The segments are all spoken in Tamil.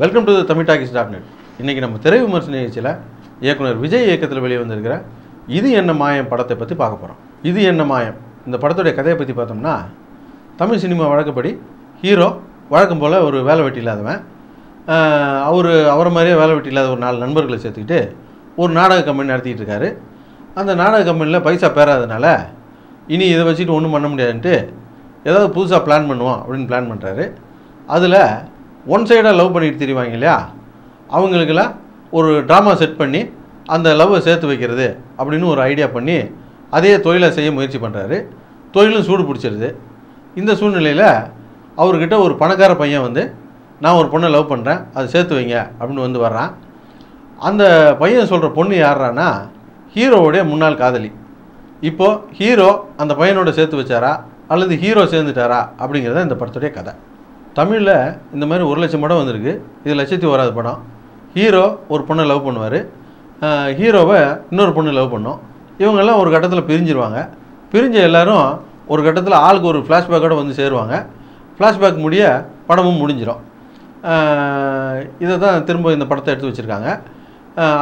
Welcome to தமிழ்டாக்கிஸ்.net. இன்றைக்கி நம்ம திரை விமர்சன நிகழ்ச்சியில் இயக்குனர் விஜய் இயக்கத்தில் வெளியே வந்திருக்கிற இது என்ன மாயம் படத்தை பற்றி பார்க்க போகிறோம். இது என்ன மாயம் இந்த படத்துடைய கதையை பற்றி பார்த்தோம்னா, தமிழ் சினிமா வழக்கப்படி ஹீரோ வழக்கம் போல் ஒரு வேலை வெட்டி இல்லாதவன், அவரை மாதிரியே வேலை வெட்டி இல்லாத ஒரு 4 நண்பர்களை சேர்த்துக்கிட்டு ஒரு நாடக கம்பெனி நடத்திக்கிட்டு இருக்காரு. அந்த நாடக கம்பெனியில் பைசா பேராதனால இனி இதை வச்சுட்டு ஒன்றும் பண்ண முடியாதுன்ட்டு ஏதாவது புதுசாக பிளான் பண்ணுவோம் அப்படின்னு பிளான் பண்ணுறாரு. அதில் ஒன் சைடாக லவ் பண்ணிட்டு தெரிவாங்க இல்லையா, அவங்களுக்கெல்லாம் ஒரு ட்ராமா செட் பண்ணி அந்த லவ்வை சேர்த்து வைக்கிறது அப்படின்னு ஒரு ஐடியா பண்ணி அதே தொழிலை செய்ய முயற்சி பண்ணுறாரு. தொழிலும் சூடு பிடிச்சிருது. இந்த சூழ்நிலையில் அவர்கிட்ட ஒரு பணக்கார பையன் வந்து, நான் ஒரு பொண்ணை லவ் பண்ணுறேன், அதை சேர்த்து வைங்க அப்படின்னு வந்து வர்றான். அந்த பையன் சொல்கிற பொண்ணு யாரானா ஹீரோவுடைய முன்னாள் காதலி. இப்போது ஹீரோ அந்த பையனோட சேர்த்து வச்சாரா அல்லது ஹீரோ சேர்ந்துட்டாரா அப்படிங்கிறத இந்த படத்துடைய கதை. தமிழில் இந்த மாதிரி 1 லட்சம் படம் வந்திருக்கு. இது லட்சத்தி வராத படம். ஹீரோ ஒரு பொண்ணை லவ் பண்ணுவார், ஹீரோவை இன்னொரு பொண்ணு லவ் பண்ணும். இவங்கெல்லாம் ஒரு கட்டத்தில் பிரிஞ்சிருவாங்க. பிரிஞ்ச எல்லோரும் ஒரு கட்டத்தில் ஆளுக்கு ஒரு ஃப்ளாஷ்பேக்கோடு வந்து சேருவாங்க. ஃப்ளாஷ்பேக் முடிய படமும் முடிஞ்சிடும். இதை தான் திரும்ப இந்த படத்தை எடுத்து வச்சுருக்காங்க.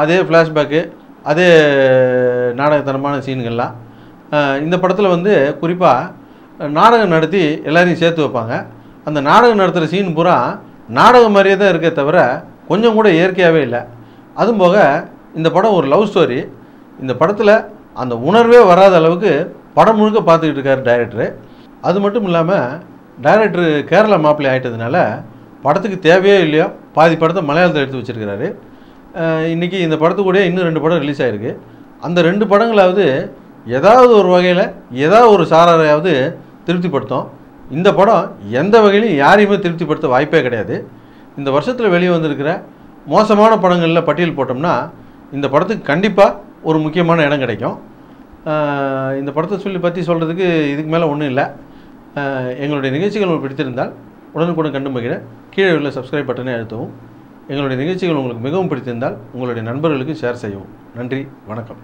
அதே ஃப்ளாஷ்பேக்கு, அதே நாடகத்தனமான சீன்கள்லாம். இந்த படத்தில் வந்து குறிப்பாக நாடகம் நடத்தி எல்லாரையும் சேர்த்து வைப்பாங்க. அந்த நாடகம் நடத்துகிற சீன் பூரா நாடகம் மாதிரியே தான் இருக்கே தவிர கொஞ்சம் கூட இயற்கையாகவே இல்லை. அதுவும் போக இந்த படம் ஒரு லவ் ஸ்டோரி. இந்த படத்தில் அந்த உணர்வே வராத அளவுக்கு படம் முழுக்க பார்த்துக்கிட்டு இருக்கார் டைரக்டரு. அது மட்டும் இல்லாமல் டைரக்டரு கேரளா மாப்பிள்ளை ஆகிட்டதுனால படத்துக்கு தேவையோ இல்லையோ பாதி படத்தை மலையாளத்தில் எடுத்து வச்சுருக்கிறாரு. இன்றைக்கி இந்த படத்துக்கூட இன்னும் 2 படம் ரிலீஸ் ஆகிருக்கு. அந்த 2 படங்களாவது ஏதாவது ஒரு வகையில் ஏதாவது ஒரு சாராரையாவது திருப்திப்படுத்தும். இந்த படம் எந்த வகையிலும் யாரையுமே திருப்திப்படுத்த வாய்ப்பே கிடையாது. இந்த வருஷத்தில் வெளியே வந்திருக்கிற மோசமான படங்களில் பட்டியல் போட்டோம்னா இந்த படத்துக்கு கண்டிப்பாக ஒரு முக்கியமான இடம் கிடைக்கும். இந்த படத்தை பற்றி சொல்கிறதுக்கு இதுக்கு மேலே ஒன்றும் இல்லை. எங்களுடைய நிகழ்ச்சிகள் உங்களுக்கு பிடித்திருந்தால் உடனுக்குடன் கண்டு மகிழ கீழே உள்ள சப்ஸ்கிரைப் பட்டனை அழுத்தவும். எங்களுடைய நிகழ்ச்சிகள் உங்களுக்கு மிகவும் பிடித்திருந்தால் உங்களுடைய நண்பர்களுக்கு ஷேர் செய்யவும். நன்றி, வணக்கம்.